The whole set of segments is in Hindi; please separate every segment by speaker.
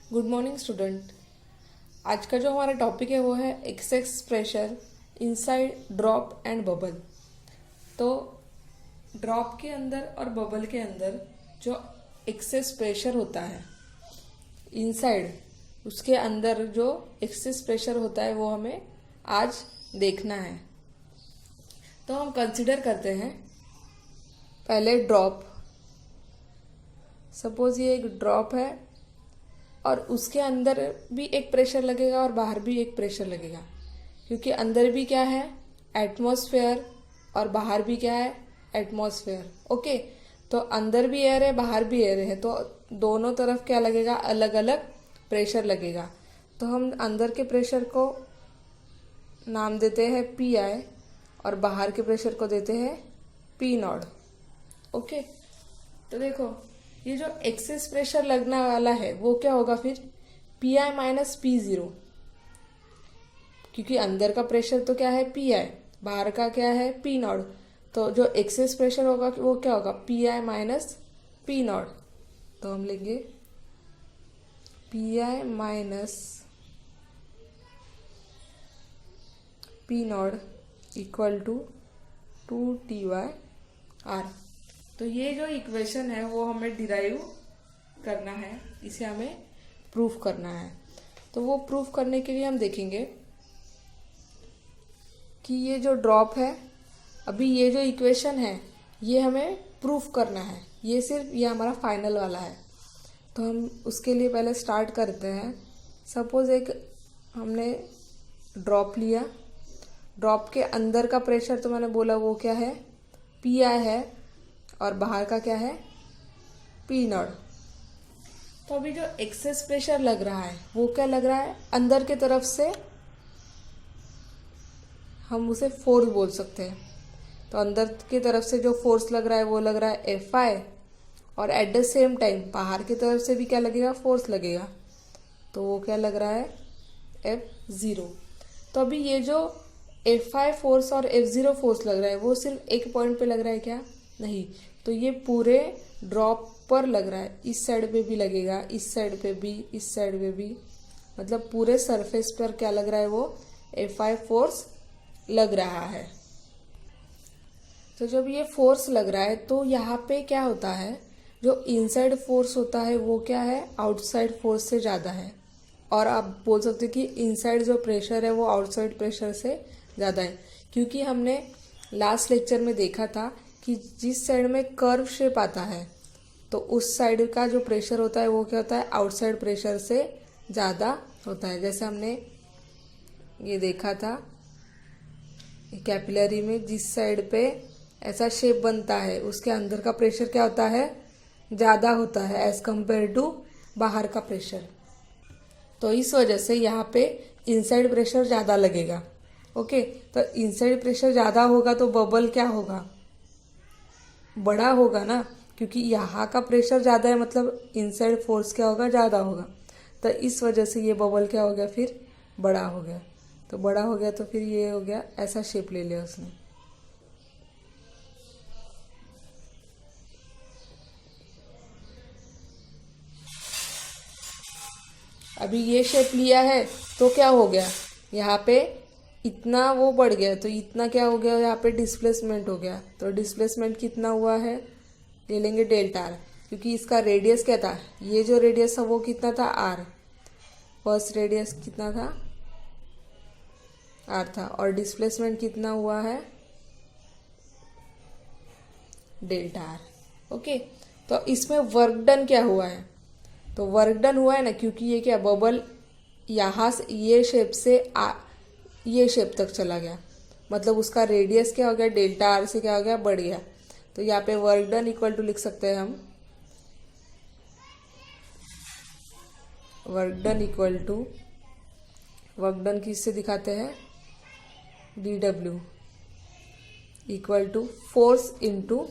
Speaker 1: Good morning student. आज का जो हमारा टॉपिक है वो है access pressure inside drop and bubble. तो ड्रॉप के अंदर और बबल के अंदर जो एक्सेस प्रेशर होता है इनसाइड, उसके अंदर जो एक्सेस प्रेशर होता है वो हमें आज देखना है। तो हम कंसिडर करते हैं पहले ड्रॉप। सपोज ये एक ड्रॉप है और उसके अंदर भी एक प्रेशर लगेगा और बाहर भी एक प्रेशर लगेगा, क्योंकि अंदर भी क्या है एटमॉस्फेयर और बाहर भी क्या है एटमॉस्फेयर। ओके, तो अंदर भी एयर है बाहर भी एयर है, तो दोनों तरफ क्या लगेगा अलग अलग प्रेशर लगेगा। तो हम अंदर के प्रेशर को नाम देते हैं पी आई और बाहर के प्रेशर को देते हैं पी नॉट। ओके, तो देखो ये जो एक्सेस प्रेशर लगने वाला है वो क्या होगा फिर P I minus P zero, क्योंकि अंदर का प्रेशर तो क्या है पी आई, बाहर का क्या है पी नॉट। तो जो एक्सेस प्रेशर होगा वो क्या होगा P I minus P not. तो हम लेंगे P I minus P not equal to 2 TY/R। तो ये जो इक्वेशन है वो हमें डिराइव करना है, इसे हमें प्रूफ करना है। तो वो प्रूफ करने के लिए हम देखेंगे कि ये जो ड्रॉप है, अभी ये जो इक्वेशन है ये हमें प्रूफ करना है, ये सिर्फ ये हमारा फाइनल वाला है। तो हम उसके लिए पहले स्टार्ट करते हैं। सपोज एक हमने ड्रॉप लिया, ड्रॉप के अंदर का प्रेशर तो मैंने बोला वो क्या है पी आई है और बाहर का क्या है पी नॉट। तो अभी जो एक्सेस प्रेशर लग रहा है वो क्या लग रहा है अंदर के तरफ से, हम उसे फोर्स बोल सकते हैं। तो अंदर की तरफ से जो फोर्स लग रहा है वो लग रहा है एफ आई, और एट द सेम टाइम बाहर की तरफ से भी क्या लगेगा फोर्स लगेगा, तो वो क्या लग रहा है F0। तो अभी ये जो F5 फोर्स और F0 फोर्स लग रहा है वो सिर्फ एक पॉइंट पे लग रहा है क्या, नहीं, तो ये पूरे ड्रॉप पर लग रहा है। इस साइड पे भी लगेगा, इस साइड पे भी, इस साइड पे भी, मतलब पूरे सरफेस पर क्या लग रहा है वो F5 फोर्स लग रहा है। तो जब ये फोर्स लग रहा है तो यहाँ पे क्या होता है, जो इनसाइड फोर्स होता है वो क्या है आउटसाइड फोर्स से ज़्यादा है, और आप बोल सकते हो कि इनसाइड जो प्रेशर है वो आउटसाइड प्रेशर से ज़्यादा है। क्योंकि हमने लास्ट लेक्चर में देखा था कि जिस साइड में कर्व शेप आता है तो उस साइड का जो प्रेशर होता है वो क्या होता है आउटसाइड प्रेशर से ज़्यादा होता है। जैसे हमने ये देखा था कैपिलरी में, जिस साइड पे ऐसा शेप बनता है उसके अंदर का प्रेशर क्या होता है ज़्यादा होता है एज कंपेयर टू बाहर का प्रेशर। तो इस वजह से यहाँ पे इनसाइड प्रेशर ज़्यादा लगेगा। ओके, तो इनसाइड प्रेशर ज़्यादा होगा तो बबल क्या होगा बड़ा होगा ना, क्योंकि यहाँ का प्रेशर ज़्यादा है मतलब इनसाइड फोर्स क्या होगा ज़्यादा होगा। तो इस वजह से ये बबल क्या हो गया फिर बड़ा हो गया। तो बड़ा हो गया तो फिर ये हो गया ऐसा शेप ले लिया उसने। अभी ये शेप लिया है तो क्या हो गया यहाँ पे इतना वो बढ़ गया, तो इतना क्या हो गया यहाँ पे डिस्प्लेसमेंट हो गया। तो डिस्प्लेसमेंट कितना हुआ है ले लेंगे डेल्टा आर, क्योंकि इसका रेडियस क्या था, ये जो रेडियस था वो कितना था आर, फर्स्ट रेडियस कितना था आर था, और डिस्प्लेसमेंट कितना हुआ है डेल्टा आर। ओके, तो इसमें वर्क डन क्या हुआ है, तो वर्क डन हुआ है ना, क्योंकि ये क्या बबल यहाँ से ये शेप से ये शेप तक चला गया, मतलब उसका रेडियस क्या हो गया डेल्टा आर से क्या हो गया बढ़ गया। तो यहाँ पे वर्क डन इक्वल टू लिख सकते हैं हम work done equal to, work done किससे दिखाते हैं dW equal to force into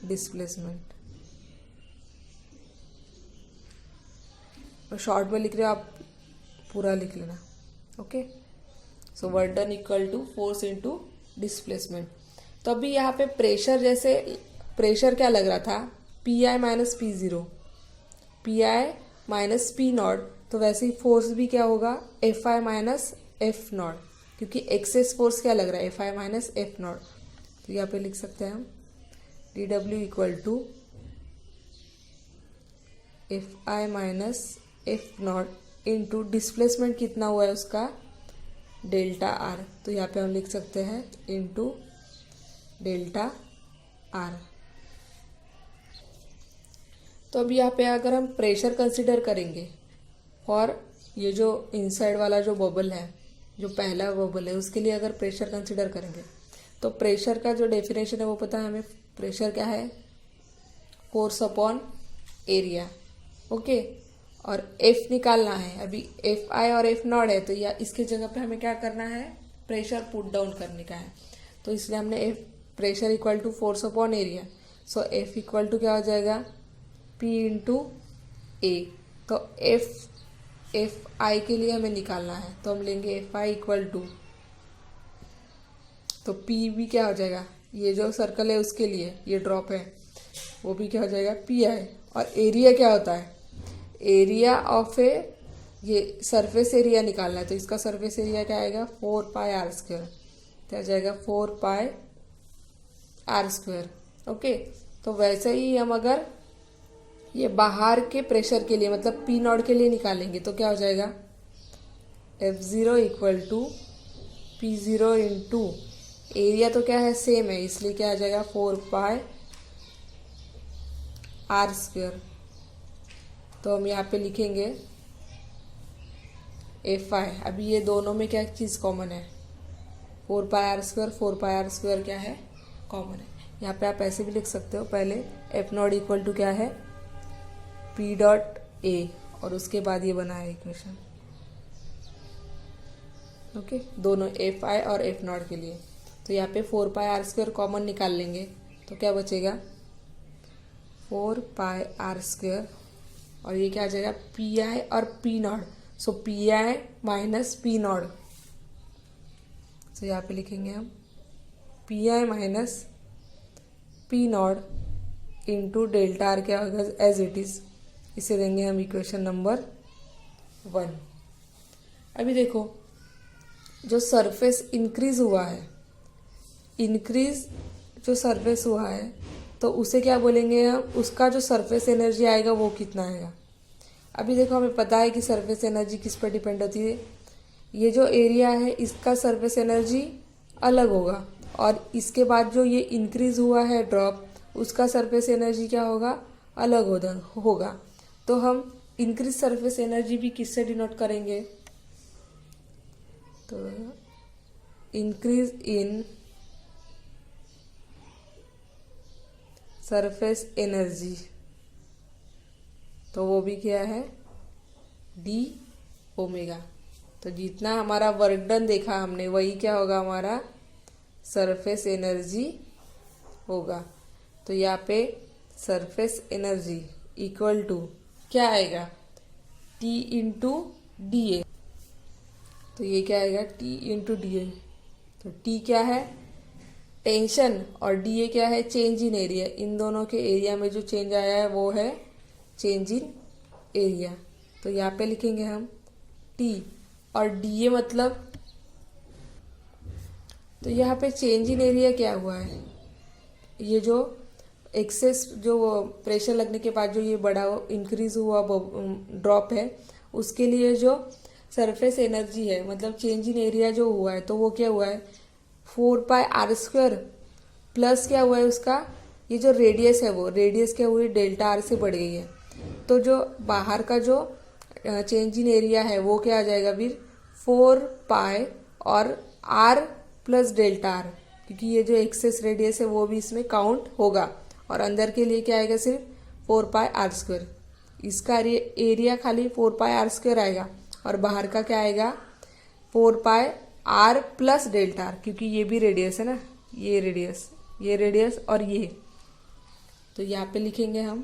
Speaker 1: displacement. Short में लिख रहे हो आप, पूरा लिख लेना। Okay, so work done equal to force into displacement. तो अभी यहाँ पे प्रेशर, जैसे प्रेशर क्या लग रहा था P I minus P zero, P I minus P not, तो वैसे ही फोर्स भी क्या होगा, F i minus F not, क्योंकि एक्सेस फोर्स क्या लग रहा है, F i minus F not. तो यहाँ पे लिख सकते हैं हम D W equal to F i minus F not into displacement कितना हुआ है उसका, डेल्टा आर। तो यहाँ पे हम लिख सकते हैं इंटू डेल्टा आर। तो अब यहाँ पे अगर हम प्रेशर कंसिडर करेंगे और ये जो इनसाइड वाला जो बबल है, जो पहला बबल है, उसके लिए अगर प्रेशर कंसिडर करेंगे तो प्रेशर का जो डेफिनेशन है वो पता है हमें, प्रेशर क्या है, फोर्स अपॉन एरिया। ओके, और एफ निकालना है, अभी एफ आई और एफ नॉट है, तो या इसके जगह पे हमें क्या करना है, प्रेशर पुट डाउन करने का है। तो इसलिए हमने F pressure equal to force upon area, so F equal to क्या हो जाएगा, पी इंटू ए। तो एफ आई के लिए हमें निकालना है, तो हम लेंगे एफ आई इक्वल टू, तो पी भी क्या हो जाएगा, ये जो सर्कल है उसके लिए ये ड्रॉप है वो भी क्या हो जाएगा, पी आई। और एरिया क्या होता है, एरिया ऑफ ए, ये सरफेस एरिया निकालना है, तो इसका सरफेस एरिया क्या आएगा, 4 पाई आर स्क्वायर, तो आ जाएगा 4 पाई आर स्क्वायर। ओके, तो वैसे ही हम अगर ये बाहर के प्रेशर के लिए मतलब पी नॉट के लिए निकालेंगे तो क्या हो जाएगा, F zero equal to P zero into area, तो क्या है, सेम है, इसलिए क्या आ जाएगा 4 पाई आर स्क्वायर। तो हम यहाँ पे लिखेंगे एफ आई। अभी ये दोनों में क्या चीज़ कॉमन है, 4 pi r square, 4 pi r square क्या है, कॉमन है। यहाँ पे आप ऐसे भी लिख सकते हो, पहले एफ नॉट इक्वल टू क्या है, पी डॉट ए, और उसके बाद ये बना है इक्वेशन। ओके, दोनों एफ आई और एफ नॉट के लिए। तो यहाँ पे 4 पाई आर स्क्वायर कॉमन निकाल लेंगे, तो क्या बचेगा, 4 पाई आर स्क्वायर, और ये क्या आ जाएगा, पी आई और P not, so P I minus P not. तो यहाँ पे लिखेंगे हम P I minus P not into delta are क्या होगा, एज इट इज, इसे देंगे हम इक्वेशन नंबर 1। अभी देखो, जो सरफेस इंक्रीज हुआ है, इंक्रीज जो सरफेस हुआ है, तो उसे क्या बोलेंगे हम, उसका जो सरफेस एनर्जी आएगा वो कितना आएगा। अभी देखो, हमें पता है कि सरफेस एनर्जी किस पर डिपेंड होती है, ये जो एरिया है इसका सरफेस एनर्जी अलग होगा, और इसके बाद जो ये इंक्रीज हुआ है ड्रॉप, उसका सरफेस एनर्जी क्या होगा, अलग होगा। तो हम इंक्रीज सरफेस एनर्जी भी किससे डिनोट करेंगे, तो इंक्रीज इन सरफेस एनर्जी, तो वो भी क्या है, डी ओमेगा। तो जितना हमारा वर्क डन देखा हमने, वही क्या होगा, हमारा सरफेस एनर्जी होगा। तो यहाँ पे सरफेस एनर्जी इक्वल टू क्या आएगा, टी इंटू डी ए। तो ये क्या आएगा, टी इंटू डी ए। तो टी क्या है, टेंशन, और डी ए क्या है, चेंज इन एरिया। इन दोनों के एरिया में जो चेंज आया है वो है चेंज इन एरिया। तो यहाँ पे लिखेंगे हम टी और डी ए मतलब, तो यहाँ पे चेंज इन एरिया क्या हुआ है, ये जो एक्सेस जो प्रेशर लगने के बाद जो ये बड़ा इंक्रीज हुआ ड्रॉप है, उसके लिए जो सरफेस एनर्जी है मतलब चेंज इन एरिया जो हुआ है, तो वो क्या हुआ है, 4 पाई आर स्क्वायर प्लस क्या हुआ है उसका, ये जो रेडियस है वो रेडियस क्या हुई, डेल्टा आर से बढ़ गई है। तो जो बाहर का जो चेंज इन एरिया है वो क्या आ जाएगा फिर, 4 पाई और आर प्लस डेल्टा आर, क्योंकि ये जो एक्सेस रेडियस है वो भी इसमें काउंट होगा। और अंदर के लिए क्या आएगा, सिर्फ 4 पाई आर स्क्वायर। इसका एरिया खाली 4 पाई आर स्क्वायर आएगा, और बाहर का क्या आएगा, 4 pi are plus delta are, क्योंकि ये भी रेडियस है ना, ये रेडियस और ये। तो यहाँ पे लिखेंगे हम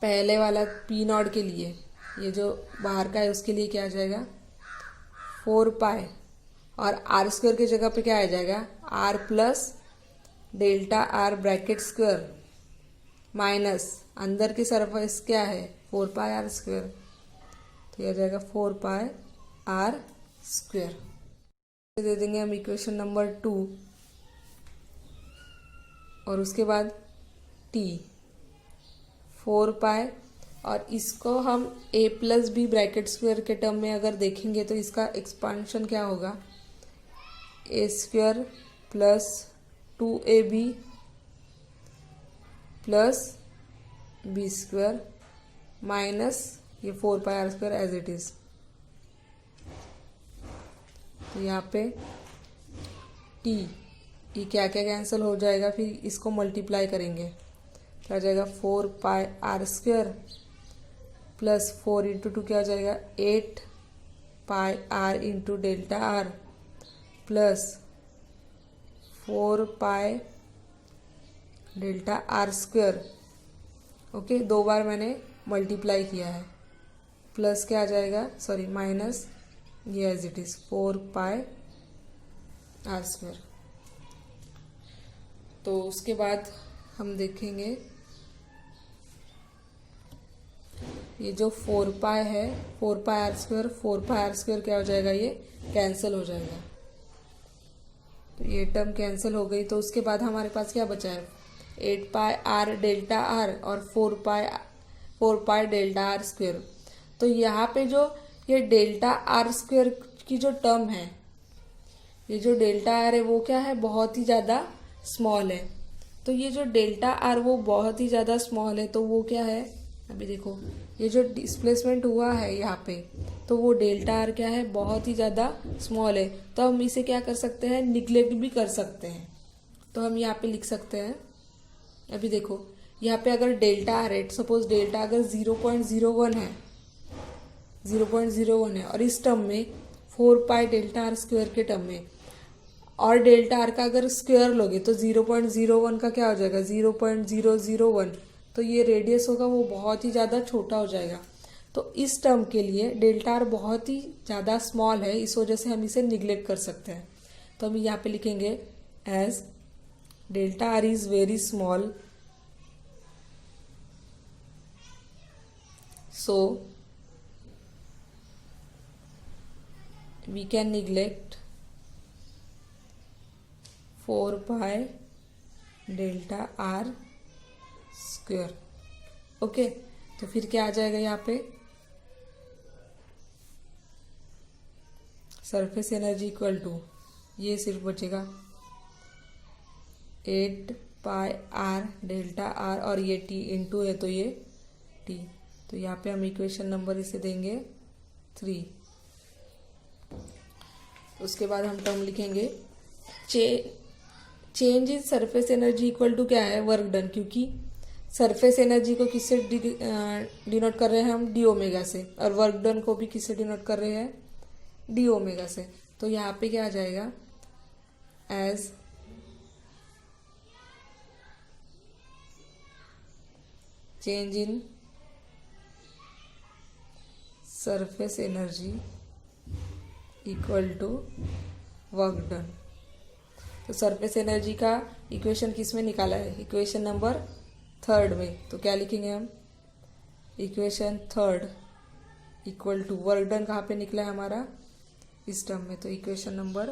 Speaker 1: पहले वाला पी नॉट के लिए, ये जो बाहर का है उसके लिए क्या आ जाएगा, 4 पाई और आर स्क्वायर की जगह पे क्या आ जाएगा, R plus delta R bracket square minus अंदर की सरफेस क्या है 4πr², तो यह आ जाएगा 4πr²। दे देंगे हम इक्वेशन नंबर 2 और उसके बाद t 4π, और इसको हम a+b ब्रैकेट स्क्वायर के टर्म में अगर देखेंगे तो इसका एक्सपांशन क्या होगा, a² plus 2ab plus b² minus ये 4πr² एज इट इज। तो यहाँ पे t ये क्या क्या कैंसिल हो जाएगा, फिर इसको मल्टीप्लाई करेंगे तो आ जाएगा 4πr² प्लस 4 इंटू 2 क्या हो जाएगा 8πr into delta r plus 4π delta r²। Okay, 2 बार मैंने मल्टीप्लाई किया है, प्लस क्या आ जाएगा, सॉरी माइनस ये एज इट इज 4πr²। तो उसके बाद हम देखेंगे ये जो 4π है 4πr² 4πr² क्या हो जाएगा, ये कैंसिल हो जाएगा। तो ये टर्म कैंसिल हो गई। तो उसके बाद हमारे पास क्या बचा है 8πr डेल्टा आर और 4π डेल्टा r²। तो यहाँ पे जो ये डेल्टा r² की जो टर्म है, ये जो डेल्टा आर है वो क्या है, बहुत ही ज़्यादा स्मॉल है। तो ये जो डेल्टा आर वो बहुत ही ज़्यादा स्मॉल है, तो वो क्या है, अभी देखो ये जो डिस्प्लेसमेंट हुआ है यहाँ पे, तो वो डेल्टा आर क्या है, बहुत ही ज़्यादा स्मॉल है। तो हम इसे क्या कर सकते हैं, निग्लेक्ट भी कर सकते हैं। तो हम यहाँ पे लिख सकते हैं, अभी देखो यहाँ पे अगर डेल्टा आर है, सपोज डेल्टा अगर 0.01 है 0.01 है, और इस टर्म में 4π डेल्टा r² के टर्म में, और डेल्टा आर का अगर स्क्वायर लोगे तो 0.01 का क्या हो जाएगा 0.001, तो ये रेडियस होगा वो बहुत ही ज़्यादा छोटा हो जाएगा। तो इस टर्म के लिए डेल्टा आर बहुत ही ज़्यादा स्मॉल है, इस वजह से हम इसे निग्लेक्ट कर सकते हैं। तो हम यहाँ पे लिखेंगे as delta R is very small, so we can neglect 4π delta r²। Okay, तो फिर क्या आ जाएगा यहाँ पे, सरफेस एनर्जी इक्वल टू, ये सिर्फ बचेगा 8πr डेल्टा आर, और ये t इंटू है तो ये t। तो यहाँ पे हम इक्वेशन नंबर इसे देंगे 3। उसके बाद हम टर्म लिखेंगे change in surface energy equal to क्या है, वर्क डन, क्योंकि सरफेस एनर्जी को किससे डिनोट कर रहे हैं हम, डी ओमेगा से, और वर्क डन को भी किससे डिनोट कर रहे हैं, डी ओमेगा से। तो यहाँ पे क्या आ जाएगा, as change in surface energy equal to work done. तो सरफेस एनर्जी का इक्वेशन किस में निकाला है, इक्वेशन नंबर 3 में। तो क्या लिखेंगे हम, equation 3 equal to work done कहाँ पे निकला है हमारा, इस टर्म में, तो इक्वेशन नंबर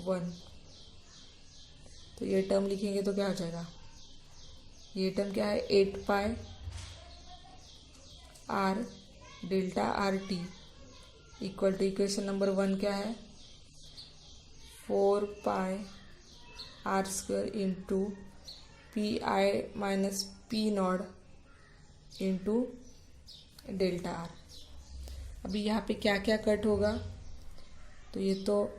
Speaker 1: 1। तो ये टर्म लिखेंगे तो क्या हो जाएगा, ये टर्म क्या है 8π r delta R T equal to equation number 1 क्या है 4π r² into PI minus P0 into delta R. अभी यहाँ पे क्या क्या कट होगा, तो ये तो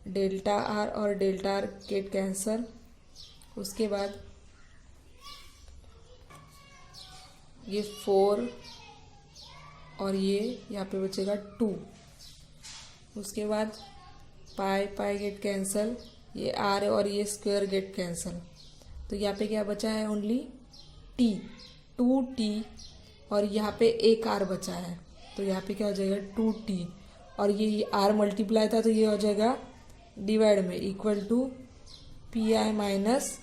Speaker 1: डेल्टा आर और डेल्टा आर गेट कैंसर। उसके बाद ये 4 और ये यहाँ पे बचेगा 2। उसके बाद पाई पाई गेट कैंसल, ये आर और ये स्क्वायर गेट कैंसल। तो यहाँ पे क्या बचा है, ओनली टी, 2t, और यहाँ पे एक आर बचा है। तो यहाँ पे क्या हो जाएगा 2t, और ये आर मल्टीप्लाई था तो ये हो जाएगा डिवाइड में, equal to PI minus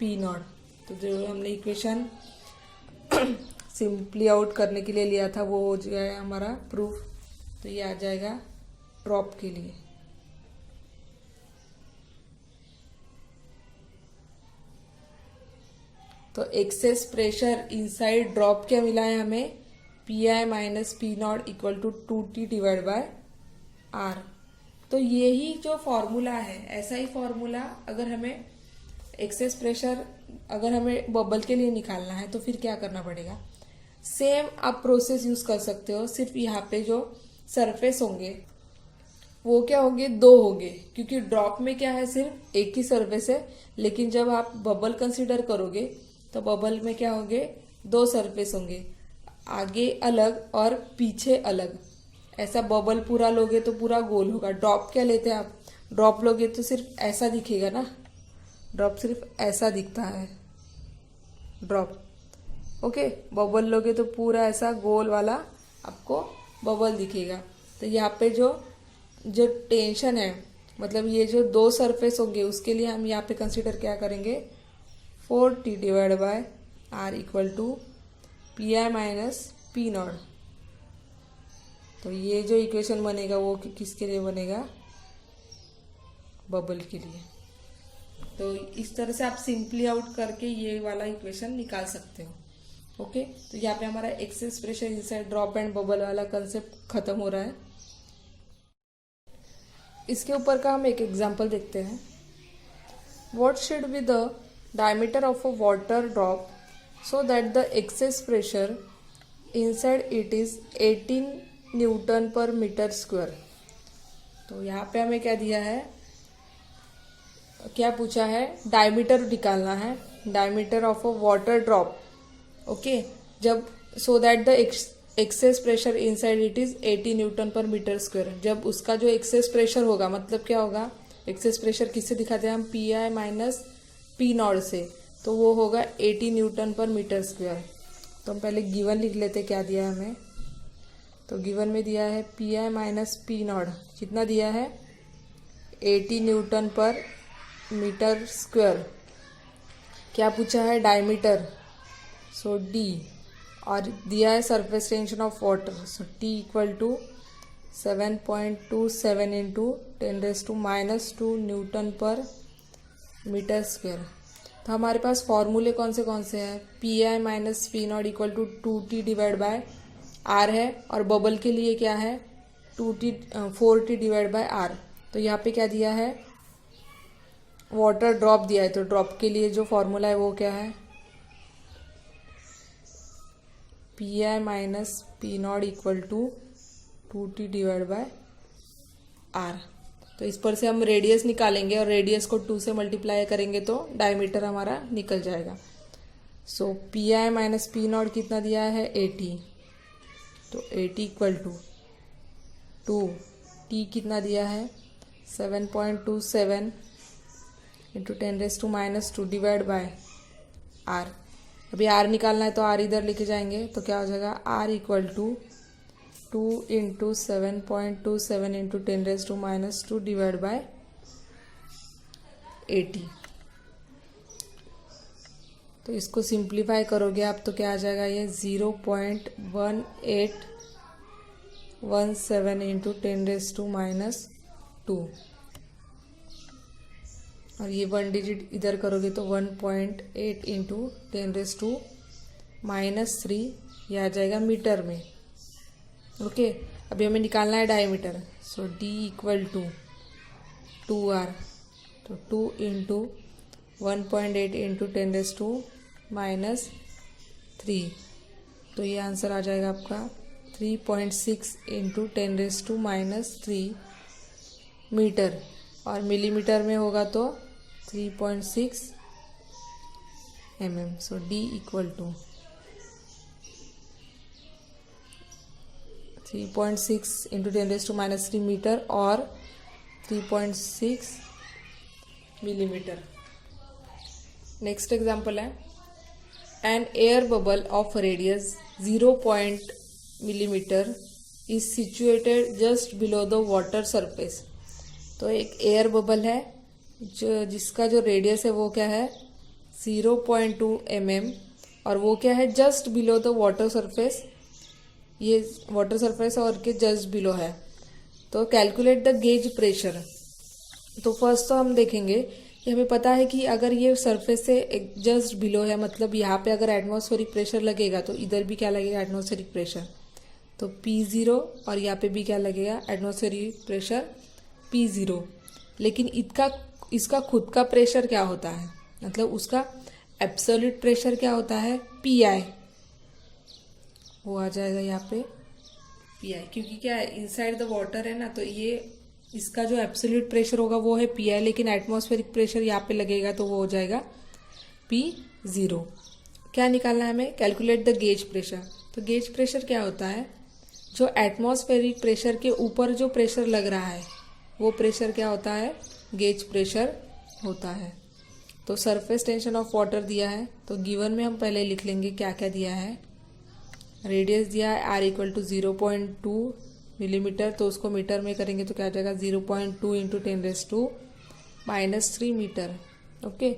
Speaker 1: P not. तो जो हमने इक्वेशन सिंपली आउट करने के लिए लिया था वो हो जाएगा हमारा प्रूफ। तो ये आ जाएगा ड्रॉप के लिए। तो एक्सेस प्रेशर इनसाइड ड्रॉप क्या मिला है हमें, P I minus P not equal to 2T divide by R. तो यही जो फॉर्मूला है, ऐसा ही फॉर्मूला अगर हमें एक्सेस प्रेशर अगर हमें बबल के लिए निकालना है तो फिर क्या करना पड़ेगा, सेम आप प्रोसेस यूज कर सकते हो। सिर्फ यहाँ पे जो सरफेस होंगे वो क्या होंगे, दो होंगे, क्योंकि ड्रॉप में क्या है सिर्फ एक ही सरफेस है। लेकिन जब आप बबल कंसीडर करोगे तो बबल में क्या होंगे, दो सरफेस होंगे, आगे अलग और पीछे अलग। ऐसा बबल पूरा लोगे तो पूरा गोल होगा। ड्रॉप क्या लेते हैं आप, ड्रॉप लोगे तो सिर्फ ऐसा दिखेगा ना, ड्रॉप सिर्फ ऐसा दिखता है ड्रॉप। ओके, बबल लोगे तो पूरा ऐसा गोल वाला आपको बबल दिखेगा। तो यहाँ पे जो टेंशन है, मतलब ये जो दो सरफेस होंगे उसके लिए हम यहाँ पे कंसीडर क्या करेंगे, 4T divide by R equal to P I minus P not. तो ये जो इक्वेशन बनेगा वो किसके लिए बनेगा, बबल के लिए। तो इस तरह से आप सिंपली आउट करके ये वाला इक्वेशन निकाल सकते हो। ओके, तो यहाँ पे हमारा access pressure inside drop and bubble वाला कंसेप्ट खत्म हो रहा है। इसके ऊपर का हम एक एग्जांपल देखते हैं। What should be the diameter of a water drop so that the excess pressure inside it is 18 Newton per metre square. तो यहाँ पे हमें क्या दिया है, क्या पूछा है, डायमीटर निकालना है, diameter of a water drop. Okay, जब so that the excess pressure inside it is 80 newton per metre square. जब उसका जो एक्सेस प्रेशर होगा, मतलब क्या होगा, एक्सेस प्रेशर किससे दिखाते हैं हम, P I minus P not से, तो वो होगा 80 न्यूटन पर मीटर स्क्वायर। तो हम पहले गिवन लिख लेते, क्या दिया है हमें। तो गिवन में दिया है पी आई माइनस पी नॉट, कितना दिया है, 80 न्यूटन पर मीटर स्क्वायर। क्या पूछा है, डायमीटर, सो डी, और दिया है surface tension of water, so T equal to 7.27 into 10⁻⁻² newton per metre square. तो हमारे पास फॉर्मूले कौन से हैं, P I minus P not equal to 2T divide by R है, और बबल के लिए क्या है, 4T डिवाइड बाय आर। तो यहाँ पे क्या दिया है, वाटर ड्रॉप दिया है, तो ड्रॉप के लिए जो फॉर्मूला है वो क्या है, P I minus P not equal to 2T divide by R. तो इस पर से हम रेडियस निकालेंगे और रेडियस को 2 से मल्टीप्लाई करेंगे तो डायमीटर हमारा निकल जाएगा। सो पी आई माइनस पी नॉट कितना दिया है, 80, तो 80 इक्वल टू 2, टी कितना दिया है, 7.27 इंटू 10⁻² डिवाइड बाय आर। अभी आर निकालना है तो आर इधर लेके जाएंगे, तो क्या हो जाएगा, R equal to 2 into 7.27 into 10⁻² divide by 80। तो इसको सिंप्लीफाई करोगे आप तो क्या आ जाएगा, ये 0.1817 इंटू 10⁻², और ये 1 डिजिट इधर करोगे तो 1.8 इंटू 10⁻³ ये आ जाएगा मीटर में। ओके, अभी हमें निकालना है diameter, so D equal to 2R, तो 2 इंटू 1.8 इंटू 10⁻³ तो ये आंसर आ जाएगा आपका 3.6 इंटू 10⁻³ मीटर, और मिलीमीटर में होगा तो 3.6 mm। सो D equal to 3.6 into 10⁻³ metre और 3.6 मिलीमीटर। नेक्स्ट एग्जाम्पल है, an air bubble of radius 0 millimetre is situated just below the water surface. तो एक एयर बबल है जो जिसका जो रेडियस है वो क्या है, 0.2 mm, और वो क्या है, just below the water surface, ये वाटर सरफेस और के जस्ट बिलो है। तो कैलकुलेट द गेज प्रेशर। तो फर्स्ट तो हम देखेंगे कि हमें पता है कि अगर ये सरफेस से जस्ट बिलो है, मतलब यहाँ पे अगर एटमॉस्फेरिक प्रेशर लगेगा तो इधर भी क्या लगेगा, एटमॉस्फेरिक प्रेशर, तो P0, और यहाँ पे भी क्या लगेगा, एटमॉस्फेरिक प्रेशर P0। लेकिन इसका खुद का प्रेशर क्या होता है, मतलब उसका एब्सोल्यूट प्रेशर क्या होता है, PI, वो आ जाएगा यहाँ पे PI, क्योंकि क्या है, इनसाइड द वाटर है ना, तो ये इसका जो एब्सोल्यूट प्रेशर होगा वो है PI, लेकिन एटमॉस्फेरिक प्रेशर यहाँ पे लगेगा तो वो हो जाएगा P0। क्या निकालना है हमें, कैलकुलेट द गेज प्रेशर। तो गेज प्रेशर क्या होता है, जो एटमॉस्फेरिक प्रेशर के ऊपर जो प्रेशर लग रहा है वो प्रेशर क्या होता है, गेज प्रेशर होता है। तो सरफेस टेंशन ऑफ वाटर दिया है, तो गिवन में हम पहले लिख लेंगे क्या क्या दिया है। रेडियस दिया है R = 0.2 मिलीमीटर, तो उसको मीटर में करेंगे तो क्या आ जाएगा, 0.2 × 10⁻³ मीटर। ओके।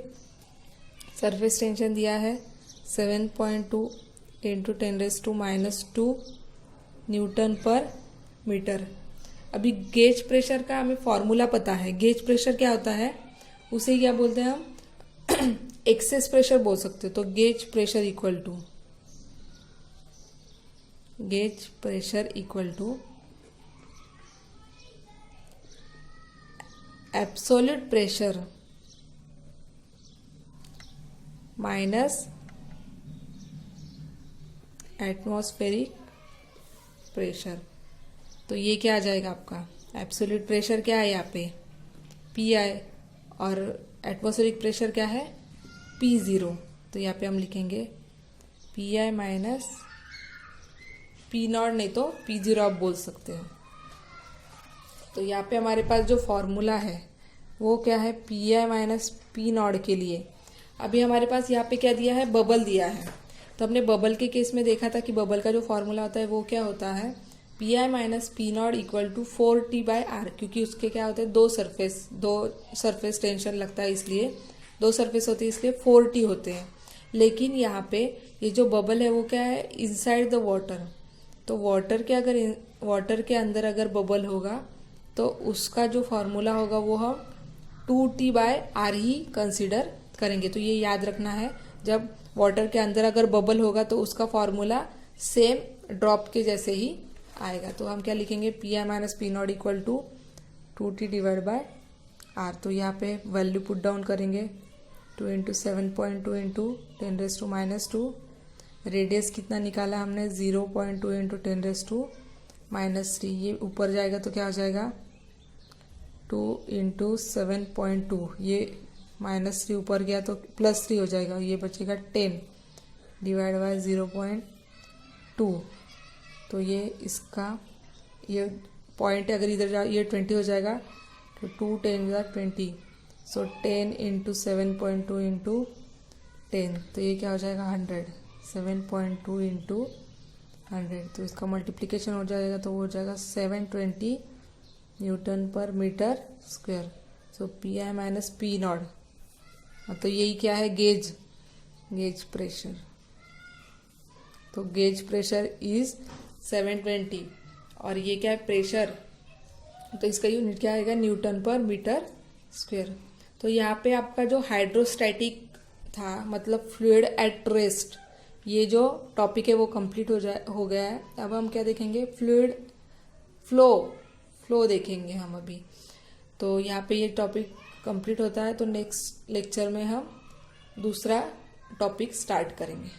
Speaker 1: सरफेस टेंशन दिया है 7.2 × 10⁻² न्यूटन पर मीटर। अभी गेज प्रेशर का हमें फॉर्मूला पता है। गेज प्रेशर क्या होता है, उसे क्या बोलते हैं हम, एक्सेस प्रेशर बोल सकते हो। तो gauge pressure equal to absolute pressure minus atmospheric pressure. तो ये क्या आ जाएगा आपका, एब्सोल्यूट प्रेशर क्या है यहाँ पे PI, और एटमॉस्फेरिक प्रेशर क्या है P0। तो यहाँ पे हम लिखेंगे PI माइनस P0, नहीं तो P0 आप बोल सकते हो। तो यहाँ पे हमारे पास जो फॉर्मूला है वो क्या है, PI माइनस P0 के लिए। अभी हमारे पास यहाँ पे क्या दिया है, बबल दिया है। तो हमने बबल के केस में देखा था कि बबल का जो फॉर्मूला होता है वो क्या होता है, PI माइनस P0 = 4T/R, क्योंकि उसके क्या होते हैं, दो सरफेस टेंशन लगता है, इसलिए दो सरफेस होती है, इसलिए 4T होते हैं। लेकिन यहाँ पे ये जो बबल है वो क्या है, इनसाइड द वाटर। तो वाटर के अंदर अगर बबल होगा तो उसका जो फॉर्मूला होगा वो हम 2T/R ही कंसीडर करेंगे। तो ये याद रखना है, जब वाटर के अंदर अगर बबल होगा तो उसका फॉर्मूला सेम ड्रॉप के जैसे ही आएगा। तो हम क्या लिखेंगे, PI माइनस P0 = 2T/R। तो यहाँ पे वैल्यू पुट डाउन करेंगे, 2 × 7.2 × 10⁻²। रेडियस कितना निकाला हमने, 0.2 × 10⁻³ ये ऊपर जाएगा तो क्या हो जाएगा, 2 × 7.2, ये -3 ऊपर गया तो +3 हो जाएगा, ये बचेगा 10 / 0.2। तो ये इसका ये पॉइंट अगर इधर जा, ये 20 हो जाएगा, तो 2 × 10 = 20, सो 10 × 7.2 × 10, तो ये क्या हो जाएगा 100, 7.2 × 100। तो इसका मल्टीप्लिकेशन हो जाएगा तो वो हो जाएगा 720 Nm/m²। सो PI माइनस P0, तो यही क्या है, गेज प्रेशर। तो गेज प्रेशर इज 720, और ये क्या है, प्रेशर, तो इसका यूनिट क्या आएगा, Nm/m²। तो यहाँ पे आपका जो हाइड्रोस्टैटिक था, मतलब फ्लूइड एट रेस्ट, ये जो टॉपिक है वो कंप्लीट हो गया है। अब हम क्या देखेंगे, फ्लूइड फ्लो देखेंगे हम अभी। तो यहाँ पे ये टॉपिक कंप्लीट होता है, तो नेक्स्ट लेक्चर में हम दूसरा टॉपिक स्टार्ट करेंगे।